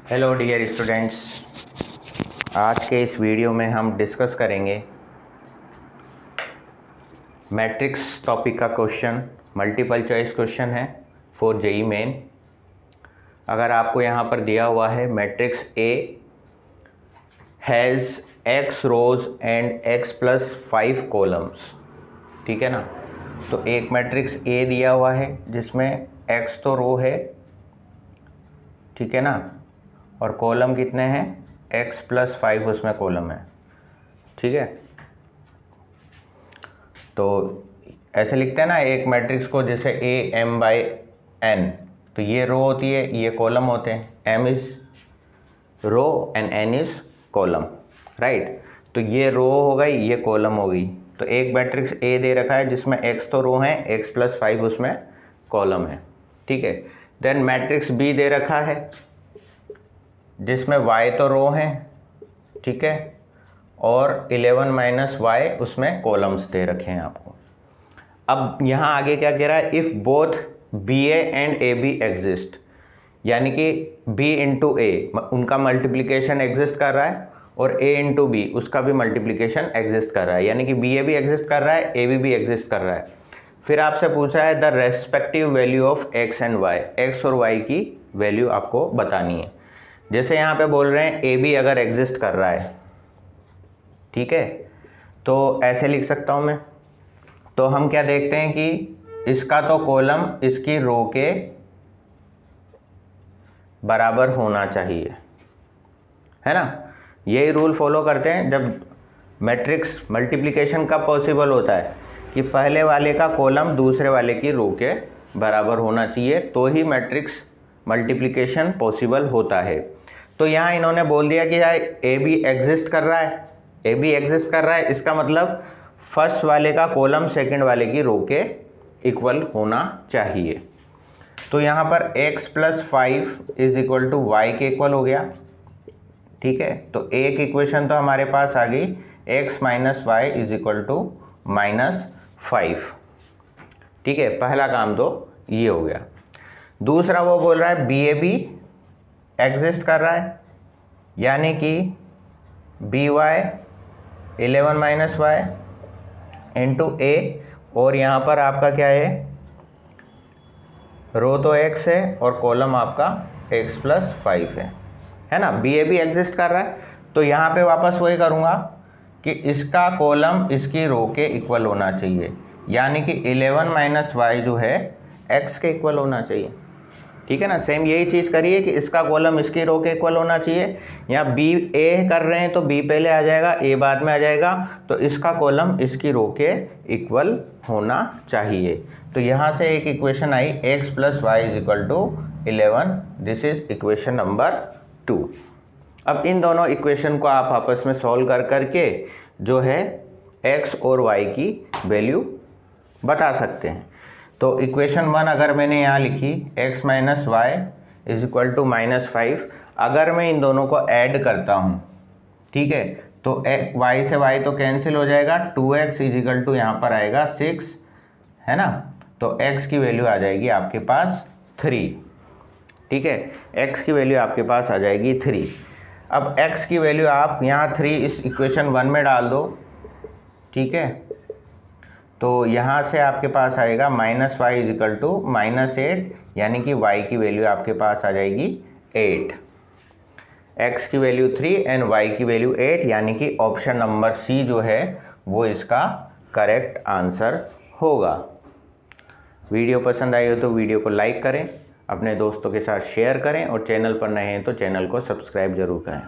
Hello dear students, आज के इस वीडियो में हम डिस्कस करेंगे मैट्रिक्स टॉपिक का क्वेश्चन। मल्टीपल चॉइस क्वेश्चन है फॉर जेई मेन। अगर आपको यहाँ पर दिया हुआ है matrix A has X rows and X plus 5 columns, ठीक है ना। तो एक मैट्रिक्स ए दिया हुआ है जिसमें एक्स तो रो है, ठीक है ना, और कॉलम कितने हैं, x प्लस 5 उसमें कॉलम है, ठीक है। तो ऐसे लिखते हैं ना एक मैट्रिक्स को, जैसे a m बाई n, तो ये रो होती है, ये कॉलम होते हैं। m is row and n is column, right. तो ये रो हो गई, ये कॉलम हो गई। तो एक मैट्रिक्स a दे रखा है जिसमें x तो रो है, x प्लस 5 उसमें कॉलम है, ठीक है। देन मैट्रिक्स b दे रखा है जिसमें y तो रो हैं, ठीक है, और 11 माइनस वाई उसमें कॉलम्स दे रखे हैं आपको। अब यहाँ आगे क्या कह रहा है, if both B A and A B exist, यानी कि b इंटू ए उनका मल्टीप्लिकेशन एग्जिस्ट कर रहा है और a इंटू बी उसका भी मल्टीप्लिकेशन एग्जिस्ट कर रहा है, यानी कि बी ए भी एग्जिस्ट कर रहा है, ए बी भी एग्जिस्ट कर रहा है। फिर आपसे पूछा है the respective value of x and y, x और y की वैल्यू आपको बतानी है। जैसे यहाँ पे बोल रहे हैं ए बी अगर एग्जिस्ट कर रहा है, ठीक है, तो ऐसे लिख सकता हूँ मैं। तो हम क्या देखते हैं कि इसका तो कॉलम इसकी रो के बराबर होना चाहिए, है ना। यही रूल फॉलो करते हैं जब मैट्रिक्स मल्टीप्लिकेशन कब पॉसिबल होता है कि पहले वाले का कॉलम दूसरे वाले की रो के बराबर होना चाहिए, तो ही मैट्रिक्स मल्टीप्लिकेशन पॉसिबल होता है। तो यहाँ इन्होंने बोल दिया कि यार ए बी एग्जिस्ट कर रहा है, ए बी एग्जिस्ट कर रहा है, इसका मतलब फर्स्ट वाले का कॉलम सेकंड वाले की रो के इक्वल होना चाहिए। तो यहाँ पर x plus 5 is equal to Y के इक्वल हो गया, ठीक है। तो एक इक्वेशन तो हमारे पास आ गई, x minus Y is equal to minus 5, ठीक है। पहला काम तो ये हो गया। दूसरा वो बोल रहा है बी ए बी एग्जिस्ट कर रहा है, यानी कि B Y 11 minus Y into A, और यहाँ पर आपका क्या है, रो तो x है और कॉलम आपका x प्लस 5 है ना। बी ए बी एग्जिस्ट कर रहा है, तो यहाँ पे वापस वही करूँगा कि इसका कॉलम इसकी रो के इक्वल होना चाहिए, यानी कि 11 माइनस वाई जो है x के इक्वल होना चाहिए, ठीक है ना। सेम यही चीज़ करिए कि इसका कॉलम इसकी रो के इक्वल होना चाहिए। यहाँ बी ए कर रहे हैं तो बी पहले आ जाएगा, ए बाद में आ जाएगा, तो इसका कॉलम इसकी रो के इक्वल होना चाहिए। तो यहाँ से एक इक्वेशन आई x plus Y is equal to 11, this is equation number 2। अब इन दोनों इक्वेशन को आप आपस में सॉल्व कर करके जो है x और y की वैल्यू बता सकते हैं। तो इक्वेशन 1 अगर मैंने यहाँ लिखी x minus Y is equal to minus 5, अगर मैं इन दोनों को ऐड करता हूँ, ठीक है, तो y से y तो कैंसिल हो जाएगा, 2x इज इक्वल टू यहाँ पर आएगा 6, है ना। तो x की वैल्यू आ जाएगी आपके पास 3, ठीक है, x की वैल्यू आपके पास आ जाएगी 3। अब x की वैल्यू आप यहाँ 3 इस इक्वेशन 1 में डाल दो, ठीक है। तो यहाँ से आपके पास आएगा minus Y is equal to minus 8, यानी कि y की वैल्यू आपके पास आ जाएगी 8, x की वैल्यू 3 एंड y की वैल्यू 8, यानी कि ऑप्शन नंबर सी जो है वो इसका करेक्ट आंसर होगा। वीडियो पसंद आई हो तो वीडियो को लाइक करें, अपने दोस्तों के साथ शेयर करें, और चैनल पर नए हैं तो चैनल को सब्सक्राइब जरूर करें।